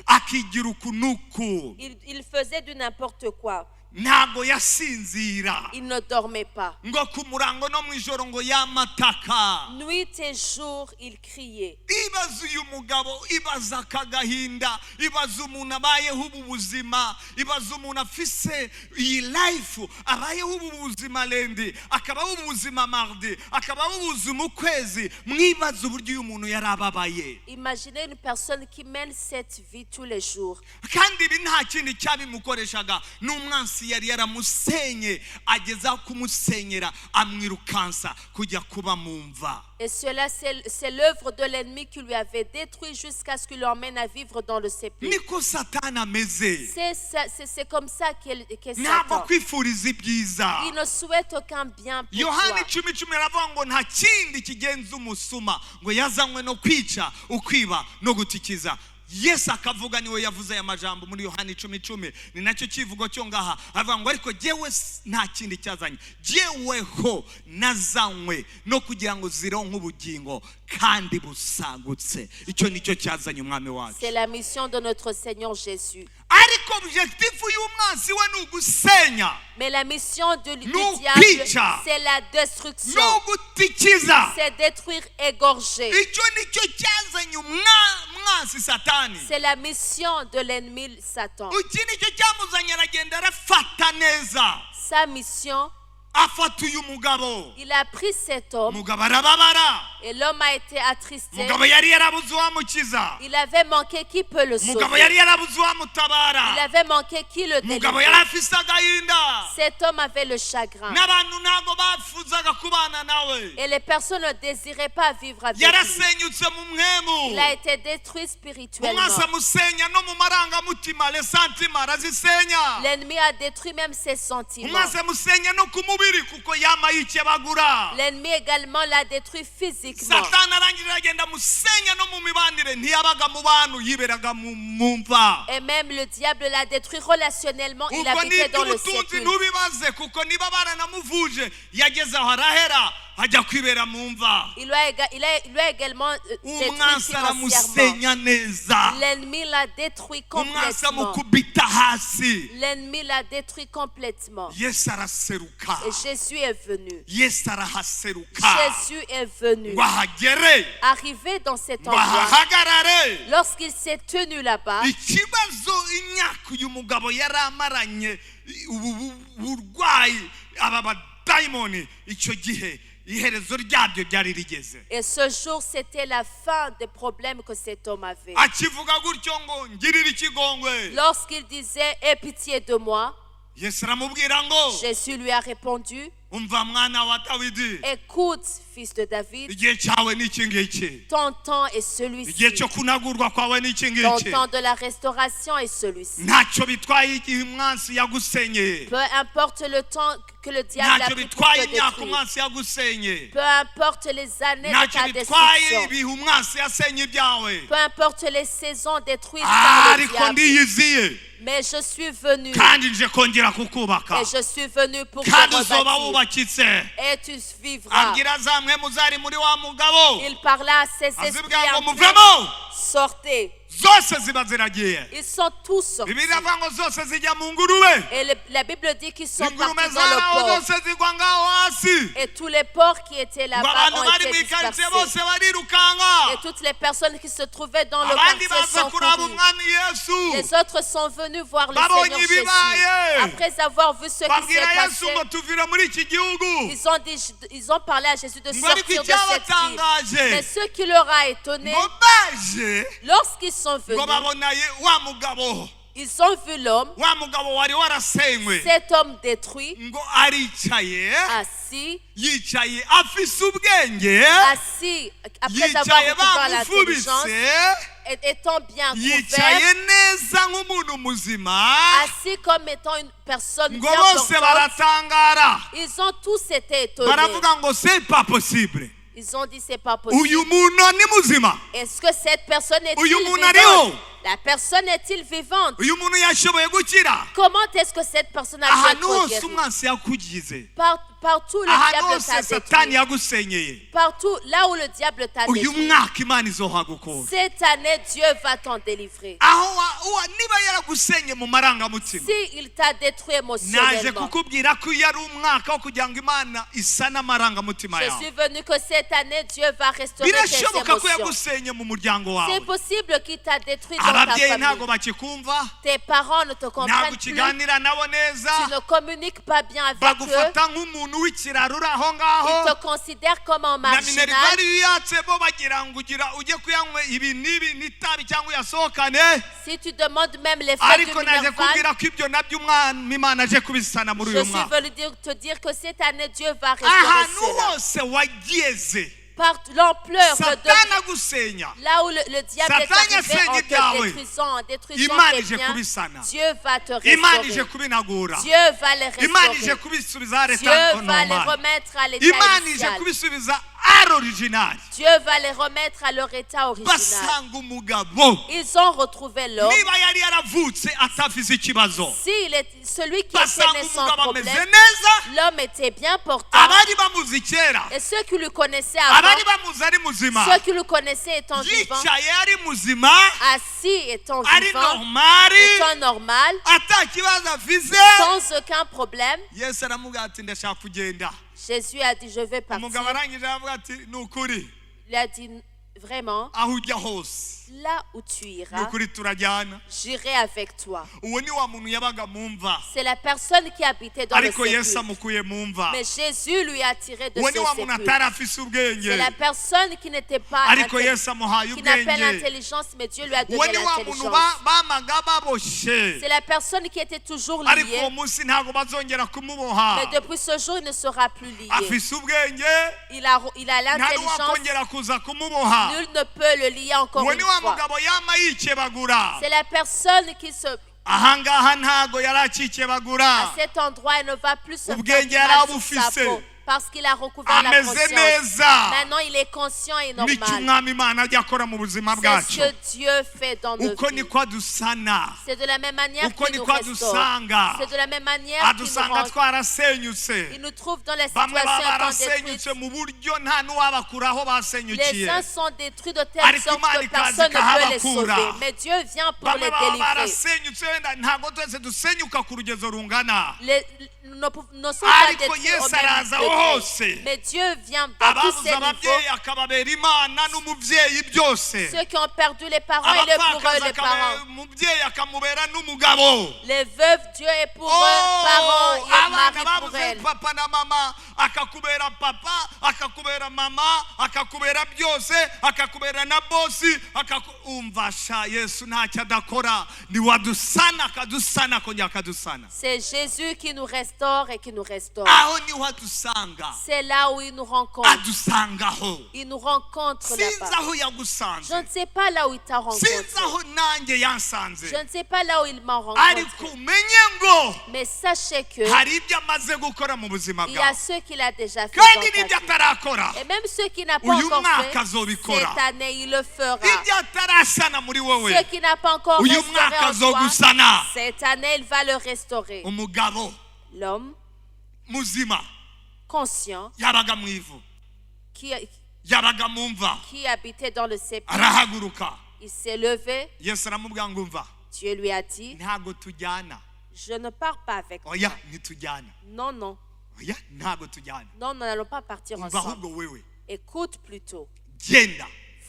akigira ukunuku. Il faisait du n'importe quoi. Ntago yasinzira. Il ne dormait pas. Ngo kumurango no mwijoro ngo yamataka. Nuit et jour il criait. Ibaza uyu mugabo, ibaza kagahinda, ibaza umuntu abayeho ubu buzima, ibaza umuntu afise iyi life abayeho ubu buzima lendi, akabaho ubuzima mardi, akabaho ubuzima ukwezi, mwibaza uburyo uyu muntu yarababaye. Imaginez une personne qui mène cette vie tous les jours. Kandi ibi nta kindi cyabimukoreshaga n'umwansi yari yaramusenye ageza kumusenyera amwirukansa kujya kuba mumva. Et cela c'est l'œuvre de l'ennemi qui lui avait détruit jusqu'à ce qu'il l'emmène à vivre dans le sépulcre. Niko Satana ameze. C'est comme ça qu'est Satan. Ntabwo kwifuriza ibyiza. Il ne souhaite aucun bien pour Yohana toi. 10:10 aravuga ngo nta kindi kigenza umusuma ngo yazanywe no kwica, ukwiba no gutikiza. Yesu akavuga niwe yavuze aya majambo muri Yohana 10:10. Ni nacyo kivugo cyo ngaha avuga ngo ariko jewe nta kindi cyazanye, jeweho nazanywe no kugira ngo zironke ubugingo kandi busagutse. Icyo nicyo cyazanye umwami wacu. C'est la mission de notre Seigneur Jésus. Ariko objectif y'umwansi we ni ugusenya. Mais la mission du diable, c'est la destruction. C'est détruire, égorger. C'est la mission de l'ennemi Satan. Sa mission, il a pris cet homme. Et l'homme a été attristé. Umugabo yari yarabuze uwamukiza. Il avait manqué qui peut le sauver. Umugabo yari yarabuze uwamutabara. Il avait manqué qui le Umugabo yari délivrait. afise agahinda. Cet homme avait le chagrin. N'abantu ntago bafuzaga kubana nawe. Et les personnes ne désiraient pas vivre avec lui. Yarasenyutse mu mwemu. Il a été détruit spirituellement. Umwasa musenya no mu marangamutima, les sentiments arazisenya. L'ennemi a détruit même ses sentiments. Umwasa musenya no ku mubiri kuko yama yikebagura. L'ennemi également l'a détruit physiquement. Satani arangirira agenda musenya no mu mibanire, ntiyabaga mu bantu, yiberaga mu mva. Et même le diable l'a détruit relationnellement. Il habitait dans le sépulcre. Ntubibaze kuko niba baranamuvuje yageze aho arahera ajya kwibera mu mva. Il lui a également détruit Umwasa aramusenya neza. L'ennemi l'a détruit Umwasa complètement. mukubita hasi. L'ennemi l'a détruit complètement. Yesu araseruka. Et Jésus est venu. Yesu arahaseruka. Jésus est venu. ngo ahagere, Arrivé dans cet ngo endroit, ahahagarare. lorsqu'il s'est tenu là-bas, Ikibazo imyaka uyu mugabo yari amaranye uburwayi, aba badayimoni, icyo gihe iherezo ryabyo ryari rigeze. et ce jour, c'était la fin des problèmes que cet homme avait. Akivuga gutyo ngo ngirira ikigongwe, Lorsqu'il disait « Aie pitié de moi », Yesu aramubwira ngo Jésus lui a répondu umva mwana wa Dawidi, « Écoute, fils de David, igihe cyawe ni iki ngiki, ton temps est igihe celui-ci, cyo kunagurwa kwawe ni iki ton ngiki. temps de la restauration est celui-ci. Ntacyo bitwaye igihe umwansi yagusenyeye, Peu importe le temps que le diable a ntacyo pris pour bitwaye te imyaka détruire, umwansi yagusenyeye, peu importe les années de ntacyo ta bitwaye destruction, ibihe umwansi yasenye ibyawe, peu importe les saisons détruites par le ariko diable, ndiyiziye mais je suis venu kandi nje kongera kukubaka, et je suis venu pour te kandi uzoba rebâtir wubakitse. et tu vivras. Abwira za mwe muzari muri wa mugabo, Il parla à ses esprits azibwira ngo impurs, muvemo, sortez. zose ziba ziragiye. Ils sont tous sortis. Bibiliya avuga ngo zose zijya mu ngurube, Et la Bible dit qu'ils sont ingurume partis dans zaraho le port. zose zigwa ngaho hasi, Et tous les porcs qui étaient ngo là-bas abantu ont bari été mu ikaritsiye dispersés. bose barirukanga, Et toutes les personnes qui se trouvaient dans le abandi quartier baza sont kuraba courues. umwami Yesu, Les autres sont venus voir le babonye Seigneur Jésus. ibibaye, Après avoir vu ce qui babwira s'est Yesu passé, ngo tuvira muri iki gihugu. ils ont parlé à Jésus de Ngo ariko sortir de cette ville. Mais icyabatangaje ce qui leur a étonné, ngo baje lorsqu'ils sont ngo venus, babona wa mugabo, ils ont vu l'homme, wa mugabo wari warasenywe, cet homme détruit, ngo aricaye, assis, yicaye afise ubwenge, assis, après avoir yicaye recouvert l'intelligence, bamufubitse, étant bien yicaye couvert, neza nk'umuntu muzima, assis comme étant une personne ngo bien bose portante. baratangara, Ils ont tous été étonnés. baravuga ngo c'est pas possible, Ils ont dit c'est pas possible. uyu muntu ni muzima, Est-ce que cette personne est-il uyu muntu vivante? ariho, La personne est-il vivante? uyu muntu yashoboye gukira. Comment est-ce que cette personne a pu Ahantu être hose guérie? umwansi yakugize, Partout le ahantu diable hose t'a satani détruit. yagusenyeye, Partout là où le diable t'a uyu détruit. mwaka imana izohagukura. Cette année, Dieu va t'en délivrer. Aho niba yaragusenye mu marangamutima, Si il t'a détruit naje émotionnellement, kukubwira ko iyo ari umwaka wo kugira ngo imana isa n'amarangamutima je yawe. suis venu que cette année, Dieu va restaurer tes Birashoboka ko émotions. yagusenye mu muryango C'est wawe, possible qu'il t'a détruit dans ta ababyeyi ntabwo famille. bakikumva, Tes parents ne te ntabwo comprennent plus. ukiganira nabo neza, Tu ne communiques pas bien avec eux. bagufata nk'umuntu w'ikiraro uri aho Ils ngaho, te considèrent comme un na marginal. minervari iyo uyatse bo bagira ngo ujye kuyanywa ibi n'ibi n'itabi cyangwa uyasohokane, Si tu demandes même les frais du ariko naje Minerval, kubwira ko ibyo nabyo umwami imana aje kubisana muri je uyu suis mwaka. venu te dire que cette année, Dieu va restaurer Ahantu cela. hose wageze Par l'ampleur satani agusenya, là où le diable est Satani arrivé en asenya te ibyawe. détruisant Imana tes ije biens, kubisana, Dieu va te imana ije restaurer. kubinagura, Dieu va les imana ije restaurer. kubisubiza Dieu leta va les normal, remettre à l'état imana ije initial. kubisubiza ari original. Dieu va les remettre à leur état original. Basanga umugabo, Ils ont retrouvé l'homme. niba yari yaravutse atafise ikibazo, Celui qui basanga était né sans umugabo ameze problème, neza, l'homme était bien portant. abari bamuzi kera, Et ceux qui le connaissaient avant, abari bamuzi ari muzima, ceux qui le connaissaient étant vivant, yicaye ari muzima, assis étant ari vivant, normali, étant normal, ata kibazo afise. sans aucun problème, Yesu aramubwira ati ndashaka kugenda. Jésus a dit, je vais partir. Umugabo arangije aravuga ati ni ukuri, Il a dit, vraiment, là où tu iras, j'irai avec toi. C'est la personne qui habitait dans le sépulcre. Mais Jésus lui a tiré de ce sépulcre. C'est la personne qui n'était pas qui n'a pas l'intelligence, mais Dieu lui a donné l'intelligence. C'est la personne qui était toujours liée. Mais depuis ce jour, il ne sera plus lié. Il a l'intelligence. Nul ne peut le lier encore une fois. C'est la personne qui se... À cet endroit, il ne va plus se faire sur sa peau. Parce qu'il a recouvert la conscience. Maintenant, il est conscient et normal. C'est ce que Dieu fait dans nos vies. C'est de la même manière qu'il nous restaure. C'est de la même manière qu'il nous rend. Il nous trouve dans les situations étant détruites. Les uns sont détruits de telle sorte que personne ne peut les sauver. Mais Dieu vient pour les délivrer. Nous ne sommes pas détruits au même degré. Mais Dieu vient dans tous ces niveaux. Ceux qui ont perdu les parents, il est pour eux les parents. Les veuves, Dieu est pour eux parents et mari pour elles. Akakubera papa, akakubera mama, akakubera byose, akakubera na bosi, umvasha Yesu ntacyo adakora ni wadusana akadusana kongera akadusana. C'est Jésus qui nous restaure et qui nous restaure. Aho ni wadusanga. C'est là où il nous rencontre. Adusangaho. Il nous rencontre là-bas. Sinzaho yagusanze. Je ne sais pas là où il t'a rencontré. Sinzaho nanjye yansanze. Je ne sais pas là où il m'a rencontré. Ariko umenye ngo. Mais sachez que hari ibyo amaze gukora mu buzima bwawe. Il y a ceux qu'il a déjà fait dans ta vie. Et même ceux qui n'ont pas encore fait, cette année, il le fera. Ceux qui n'ont pas encore restauré en toi, cette année, il va le restaurer. L'homme conscient qui habitait dans le sépulcre, il s'est levé. Dieu lui a dit, je ne pars pas avec toi. Non, non. Non, nous n'allons pas partir ensemble. Écoute plutôt.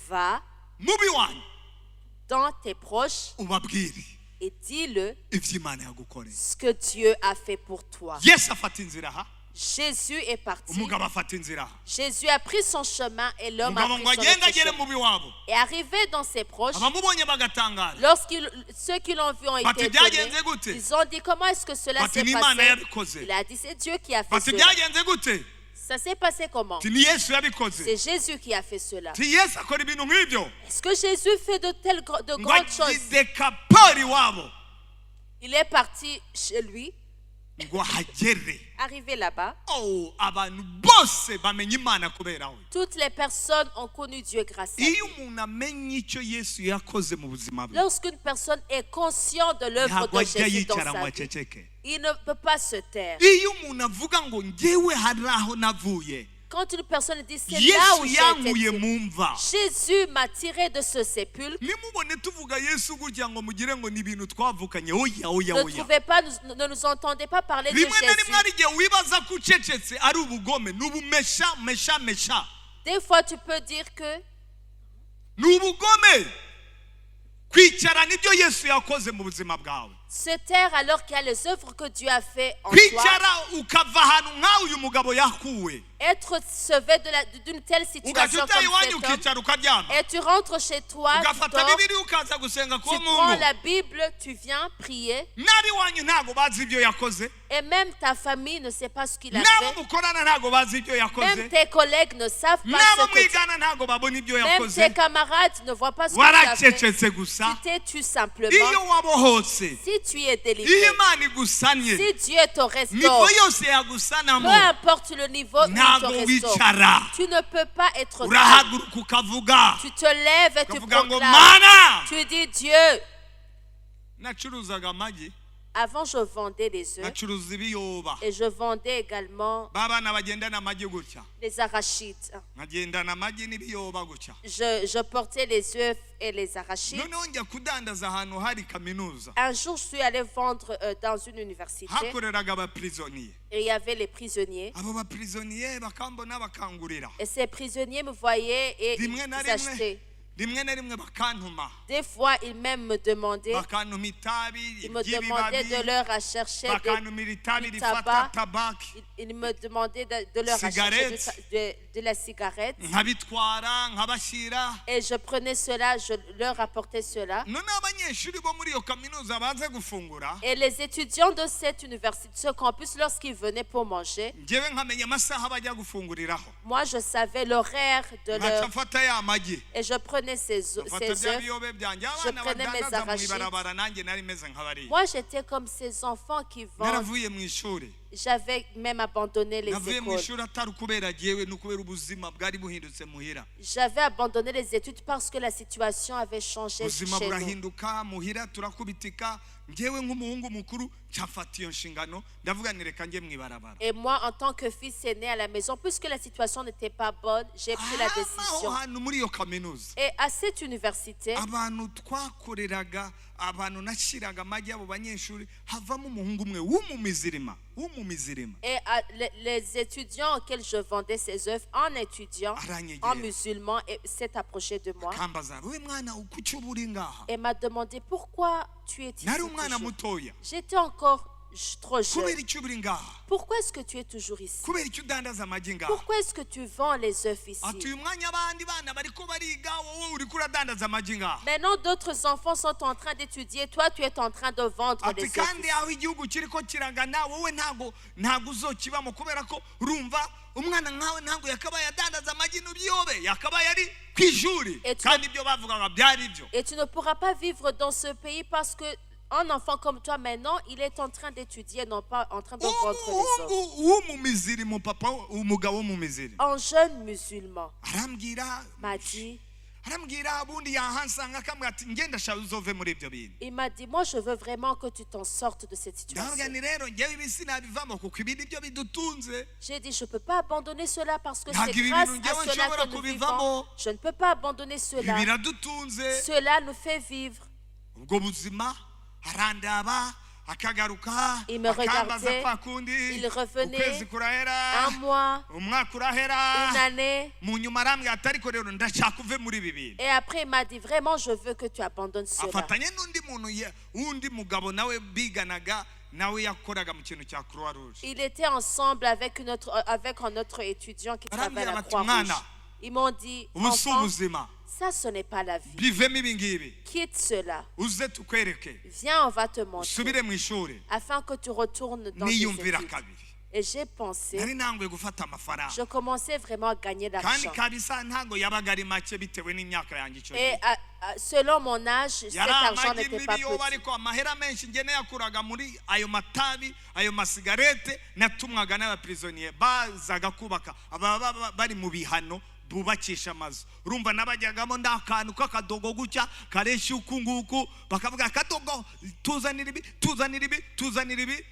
Va dans tes proches et dis-le ce que Dieu a fait pour toi. Jésus est parti. Jésus a pris son chemin et l'homme a pris son chemin. Et arrivé dans ses proches, ceux qui l'ont vu ont été étonnés. Ils ont dit, comment est-ce que cela s'est passé? Il a dit, c'est Dieu qui a fait cela. Ça s'est passé comment? C'est Jésus qui a fait cela. Est-ce que Jésus fait de grandes choses? Il est parti chez lui. Arrivé là-bas, toutes les personnes ont connu Dieu grâce à lui. Lorsqu'une personne est consciente de l'œuvre de Jésus dans sa vie, il ne peut pas se taire. Quand une personne dit c'est là où j'ai été, Jésus m'a tiré de ce sépulcre. Ne trouvez pas, ne nous entendez pas parler de Jésus. Des fois tu peux dire que se taire alors qu'il y a les œuvres que Dieu a fait en toi. Être sauvé d'une telle situation comme cet homme. Et tu rentres chez toi, tu dors, tu prends la Bible, tu viens prier. Et même ta famille ne sait pas ce qu'il a fait. Même tes collègues ne savent pas ce que tu as fait. Même tes camarades ne voient pas ce que tu as fait. Tu t'es-tu simplement. Si tu es délivré, si Dieu te restaure, peu importe le niveau où il te restaure, tu ne peux pas être calme. Tu te lèves et tu proclames. Tu dis Dieu. Avant, je vendais les œufs et je vendais également les arachides. Je portais les œufs et les arachides. Un jour, je suis allé vendre dans une université et il y avait les prisonniers. Et ces prisonniers me voyaient et ils achetaient. Des fois, ils même me demandaient, de leur chercher du tabac. Ils me demandaient de leur acheter de la cigarette. Et je prenais cela, je leur apportais cela. Et les étudiants de cette université, ce campus, lorsqu'ils venaient pour manger, moi je savais l'horaire de leur... Et je prenais ces œufs, je prenais mes arachides. Moi j'étais comme ces enfants qui vendent. J'avais même abandonné les écoles. J'avais abandonné les études parce que la situation avait changé chez nous. Et moi, en tant que fils aîné à la maison, puisque la situation n'était pas bonne, j'ai pris la décision. Et à cette université, et les étudiants auxquels je vendais ces œufs, en étudiant, en musulman, s'est approché de moi et m'a demandé pourquoi tu es ici toujours. J'étais encore trop jeune. Pourquoi est-ce que tu es toujours ici? Pourquoi est-ce que tu vends les œufs ici? Maintenant, d'autres enfants sont en train d'étudier. Toi, tu es en train de vendre les œufs ici. Et tu ne pourras pas vivre dans ce pays parce que un enfant comme toi maintenant, il est en train d'étudier, non pas en train de vendre les œufs. Un jeune musulman m'a dit, il m'a dit, moi je veux vraiment que tu t'en sortes de cette situation. J'ai dit, je ne peux pas abandonner cela parce que c'est grâce à cela que nous vivons. Je ne peux pas abandonner cela. Cela nous fait vivre. Il me regardait, il revenait, un mois, une année. Et après il m'a dit, vraiment je veux que tu abandonnes cela. Il était ensemble avec un autre étudion qui travaille à la Croix-Rouge. Ils m'ont dit, enfant, ça ce n'est pas la vie. Quitte cela. Viens, on va te montrer afin que tu retournes dans tes études. Et j'ai pensé, je commençais vraiment à gagner l'argent. Et selon mon âge, cet argent n'était pas petit. bubakisha amazu urumva nabajyagamo ndakantu kakadogo gucya kareshi ukunguku bakavuga akadogo tuzanira ibi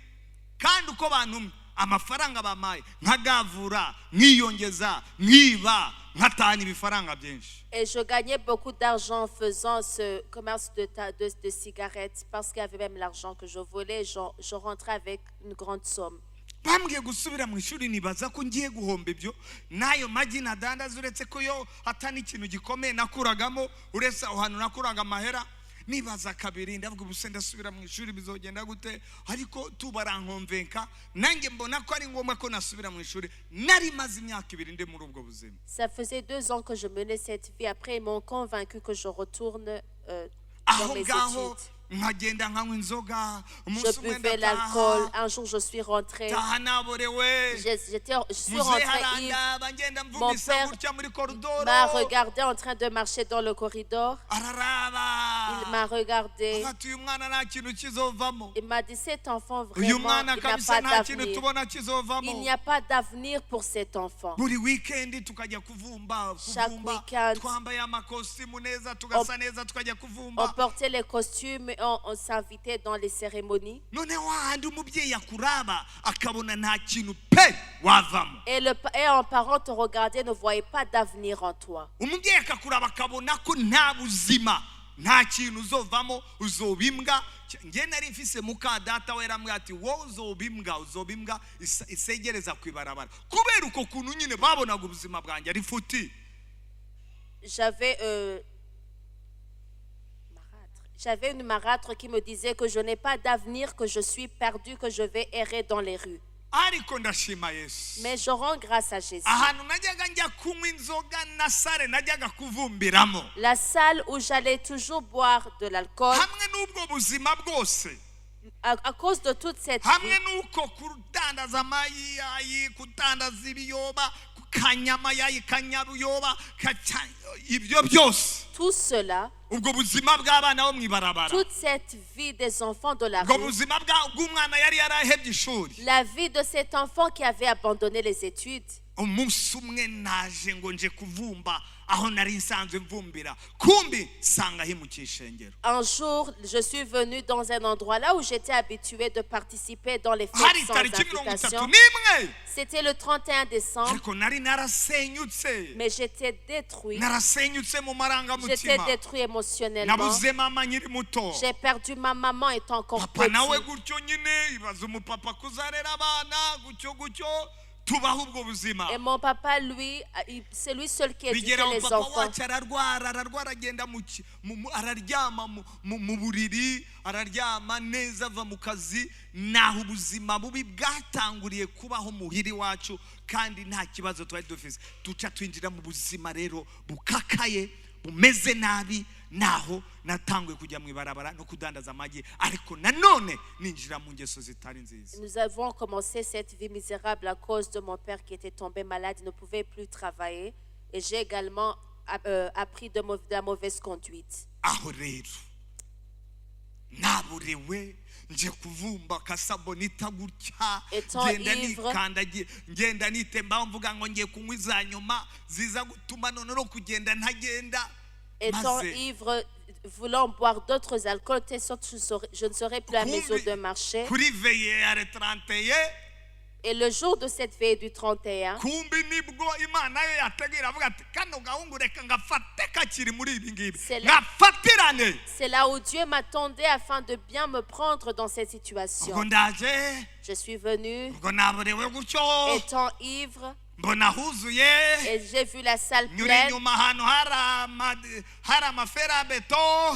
kandi uko bantumye amafaranga bamaye nkagavura nkiyongeza nkiba nkatana ibifaranga byinshi. Et je gagnais beaucoup d'argent en faisant ce commerce de cigarettes parce qu'il y avait même l'argent que je volais. Je rentrais avec une grande somme. bambwiye gusubira mu ishuri nibaza ko ngiye guhomba ibyo nayo magi nadandaza uretse ko yo hatani ikintu gikomeye nakuragamo uretse aho hantu nakuraga amahera nibaza kabiri ndavuga ubuse ndasubira mu ishuri bizogenda gute ariko tubarankomvenka nanjye mbona ko ari ngombwa ko nasubira mu ishuri nari maze imyaka ibiri ndi muri ubwo buzima. Ça faisait 2 ans que je menais cette vie. Après ils m'ont convaincu que je retourne dans mes études. Je buvais l'alcool. Un jour, je suis rentrée. Je suis rentrée ivre. Mon père m'a regardé en train de marcher dans le corridor. Il m'a regardé. Il m'a dit, cet enfant vraiment, il n'a pas d'avenir. Il n'y a pas d'avenir pour cet enfant. Chaque week-end, on portait les costumes on s'invitait dans les cérémonies. Et un parent te regardait, ne voyait pas d'avenir en toi. nta kintu uzovamo uzobimbwa nge nari mfise muka data weramwe ati wowe uzobimbwa isegereza kwibarabara kubera uko kuntu nyine babonaga ubuzima bwanjye ari futi. J'avais une marâtre qui me disait que je n'ai pas d'avenir, que je suis perdu, que je vais errer dans les rues. Mais je rends grâce à Jésus. La salle où j'allais toujours boire de l'alcool, à cause de toute cette vie, tout cela, toute cette vie des enfants de la rue, la vie de cet enfant qui avait abandonné les études, un jour, je suis venu dans un endroit là où j'étais habitué de participer dans les fêtes sans invitation. C'était le 31 décembre. Mais j'étais détruit. J'étais détruit émotionnellement. J'ai perdu ma maman étant encore petite. Et mon papa, lui, c'est lui seul qui éduquait les enfants. naho natangwe kujya mu ibarabara no kudandaza amagi ariko nanone ninjira mu ngeso zitari nziza. Nous avons commencé cette vie misérable à cause de mon père qui était tombé malade, il ne pouvait plus travailler, et j'ai également appris de la mauvaise conduite. Aho rero naburewe nje kuvumba kasabonita gutya ngenda nitemba mvuga ngo ngiye kunywa izanyuma ziza gutuma none no kugenda ntagenda. Étant ivre, voulant boire d'autres alcools, de sorte je ne serais plus à mesure de marcher. Et le jour de cette veille du 31, c'est là où Dieu m'attendait afin de bien me prendre dans cette situation. Je suis venu, étant ivre, et j'ai vu la salle pleine.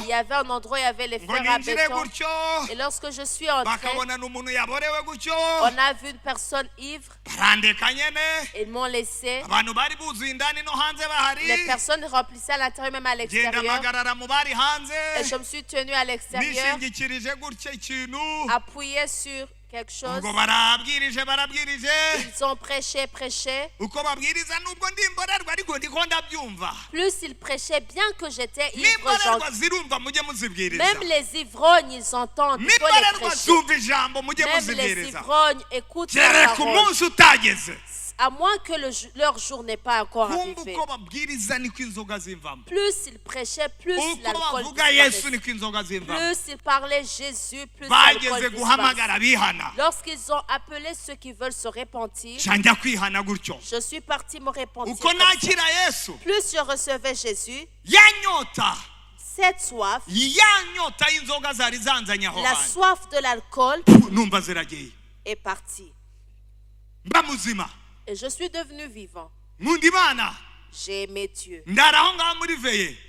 Il y avait un endroit où il y avait les fers à béton. Et lorsque je suis entré, on a vu une personne ivre. Ils m'ont laissé. Les personnes remplissaient à l'intérieur, même à l'extérieur. Et je me suis tenu à l'extérieur, appuyé sur quelque chose. Ils ont prêché. Plus ils prêchaient, bien que j'étais ivre, même les ivrognes, ils entendent. Il faut les prêcher. Même les ivrognes écoutent la parole. À moins que leur jour n'est pas encore arrivé. Plus ils prêchaient, plus l'alcool disparaissait. Plus ils parlaient Jésus, plus l'alcool disparaissait. Lorsqu'ils ont appelé ceux qui veulent se repentir, je suis parti me repentir. Plus je recevais Jésus, cette soif, la soif de l'alcool, est partie. Et je suis devenu vivant. J'ai aimé Dieu.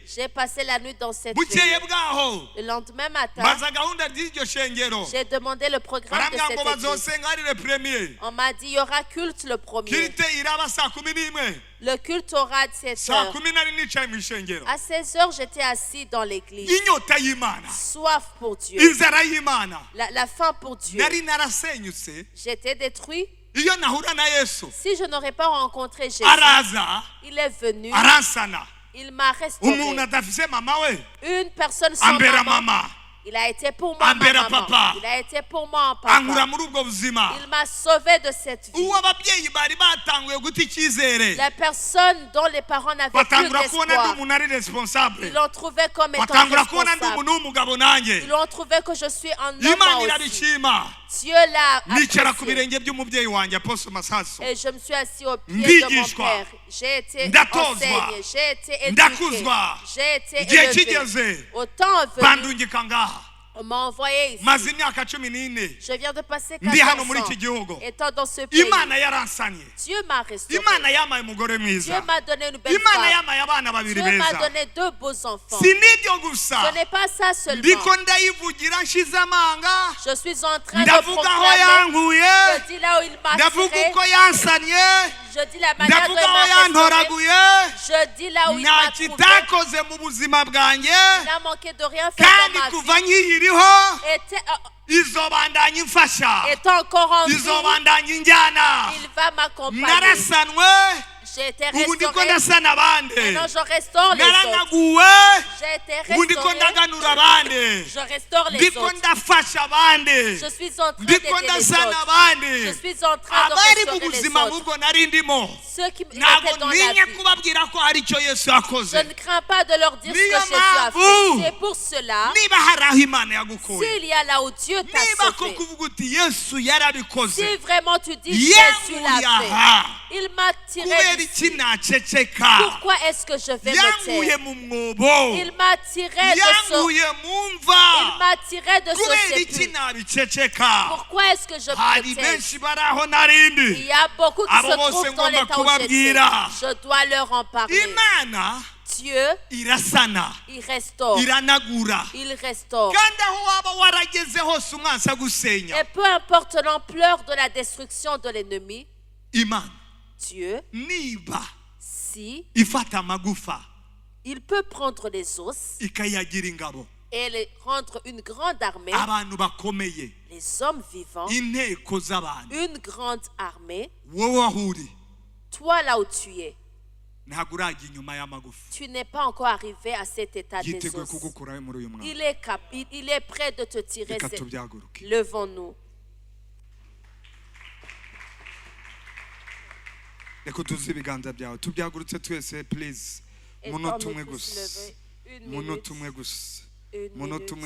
J'ai passé la nuit dans cette veille. Le lendemain matin, j'ai demandé le programme de cette église. On m'a dit il y aura culte le premier. Le culte aura 7 heures. À 16 heures, j'étais assis dans l'église. Soif pour Dieu. La faim pour Dieu. J'étais détruit. Si je n'aurais pas rencontré Jésus, il est venu, il m'a restauré. Une personne sans maman, Il a été pour moi ma maman. Papa. Il a été pour moi en papa. Il m'a sauvé de cette vie. Les personnes dont les parents n'avaient plus d'espoir, ils l'ont trouvé comme étant responsable. Ils l'ont trouvé que je suis un homme aussi. Dieu l'a apprécié. Et je me suis assis au pied de mon père. J'ai été enseigné, j'ai été éduqué, j'ai été élevé. Au temps venu, on m'a envoyé ici. Je viens de passer 14 ans étant dans ce pays. Dieu m'a restauré. Dieu m'a donné une belle femme. Dieu m'a donné 2 beaux enfants. Ce n'est pas ça seulement. Je suis en train de proclamer. Je dis là où il m'a tiré. Je dis la manière dont il m'a restauré. Je dis là où il m'a trouvé. Il n'a manqué de rien faire dans ma vie. Étant encore en vie, il va m'accompagner. J'ai été restauré. Maintenant je restaure les autres. J'ai été restauré. Je restaure les autres. Je suis en train d'aider les autres. Je suis en train de restaurer les autres. Ceux qui étaient dans la vie, je ne crains pas de leur dire ce que Jésus a fait. C'est pour cela, s'il y a là où Dieu t'a sauvé, si vraiment tu dis Jésus l'a fait, il m'a tiré d'ici. Pourquoi est-ce que je vais me taire? Il m'a tiré de ce sépulcre. Pourquoi est-ce que je me tais? Il y a beaucoup qui se trouvent dans l'état où j'étais. Je dois leur en parler. Dieu, il restaure. Il restaure. Et peu importe l'ampleur de la destruction de l'ennemi, Dieu, si il peut prendre les os et les rendre une grande armée, les hommes vivants, une grande armée, toi là où tu es, tu n'es pas encore arrivé à cet état des os. Il est prêt de te tirer. Levons-nous. Reka tuzi ibiganza byawe tubyagurutse twese please munota umwe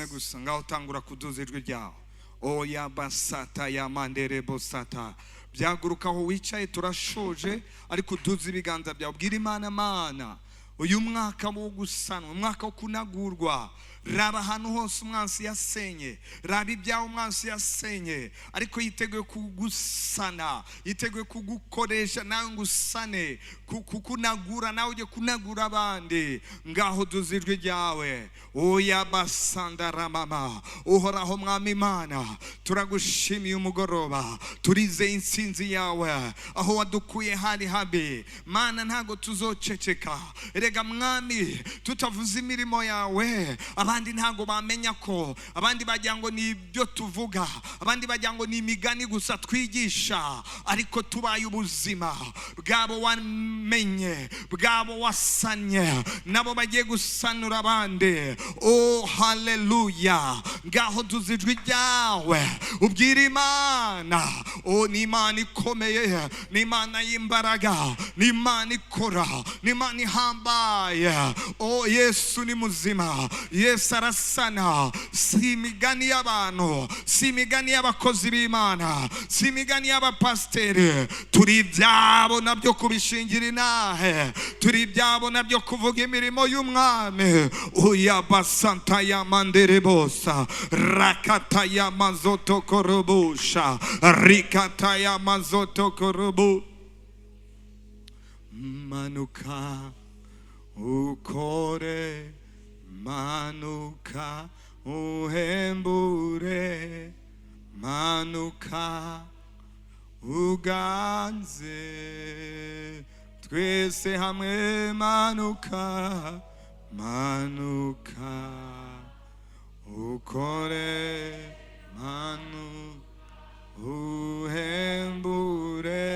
gusa ngaho tangura kuduza ijwi ryawe oya basata ya mandere bosata byaguruka aho wicaye turashoje ariko uduza ibiganza byawe bwira Imana mana uyu mwaka wo gusanwa umwaka wo kunagurwa raba ahantu hose umwansi yasenye raba ibyawe umwansi yasenye ariko yiteguye kugusana yiteguye kugukoresha nawe ngusane kukunagura nawe ujye kunagura abandi ngaho duzijwe ryawe oya basandara mama uhoraho mwami Imana turagushimiye umugoroba turize insinzi yawe aho wadukuye hari habi mana ntago tuzoceceka erega mwami tutavuze imirimo yawe abandi ntago bamenya ko abandi bagira ngo ni ibyo tuvuga abandi bagira ngo ni imigani gusa twigisha ariko tubaye ubuzima bwabo wamenye bwabo wasanye nabo bagiye gusanura abandi oh haleluya ngaho tuzijwi ryawe ubwira Imana oh ni Imana ikomeye ni Imana y'imbaraga ni Imana ikora ni Imana ihambaye oh Yesu ni muzima Yesu arasana si imigani y'abantu si imigani y'abakozi b'Imana si imigani y'abapasiteri turi ibyabo nabyo kubishingira inahe turi ibyabo nabyo kuvuga imirimo y'umwami oya basanta ya mandere bosa rakata ya mazoto korobusha rikata ya mazoto korobu manuka ukore manuka uhembure manuka uganze twese hamwe manuka manuka ukore manu uhembure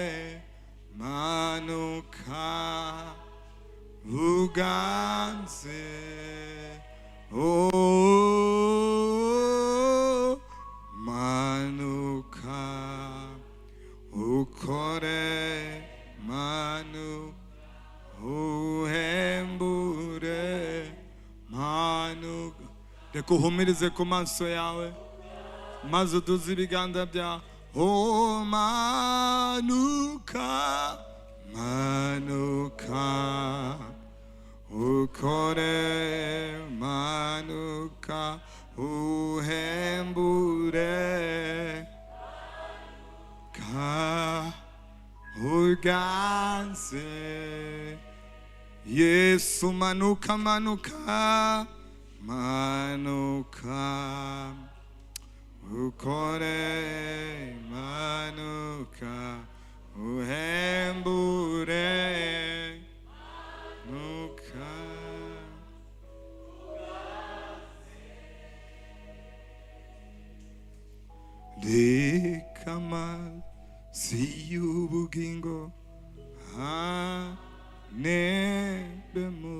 manuka uganze oh reka uhumirize ku maso yawe maze uduze ibiganza byawe. Oh, manuka, manuka, ukore, manuka, uhembure, ka, uganze. Yesu manuka, manuka, manuka, ukore, manuka, uhembure, manuka. Reka amazi y'ubugingo anebemo,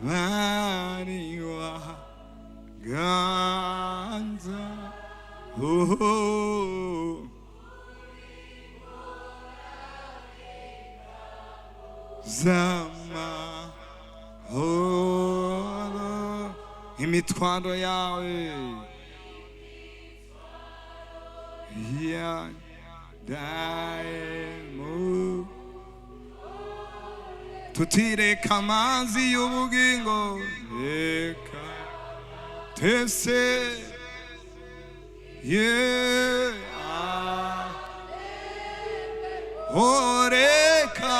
Mani waganza, oh, zama, oh, imitwaro yawe ya daemu. Tutireka amazi y'ubugingo, reka tese, yeah, oreka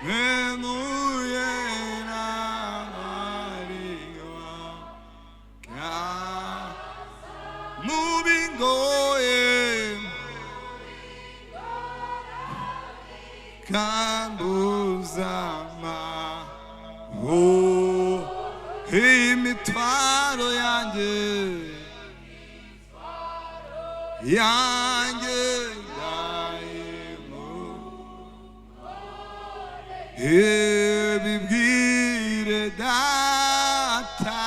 memuye na mariwa ka mubingoye kambuzama, oh, imitwaro yanjye dayemo, bibwire data,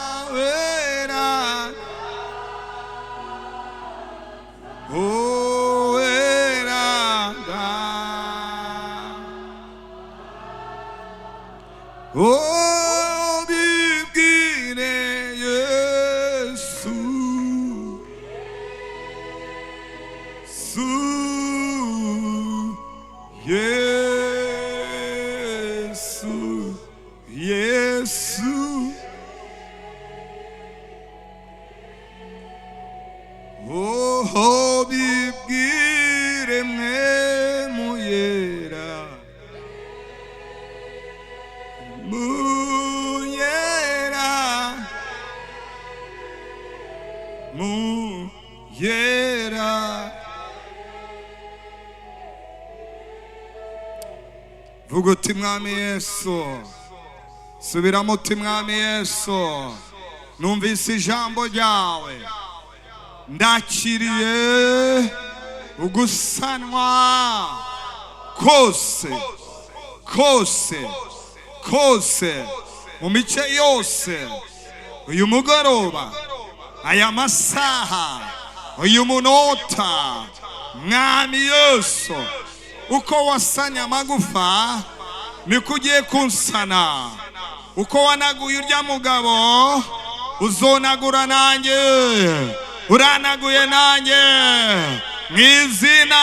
tawera, oh, erada, oh, bibwire Yesu, Yesu, Yesu, oh, bibwire mwe muyera, muyera, muyera. Vuga uti mwami Yesu, subiramo uti mwami Yesu, numvise ijambo ryawe, ndakiriye ugusanwa kose kose kose mu mice yose, uyu mugoroba, aya masaha, uyu munota, mwami Yesu, uko wasanye amagufa niko ugiye kunsana, uko wanaguye urya mugabo uzonagura nanjye, uranaguye nanjye, mu izina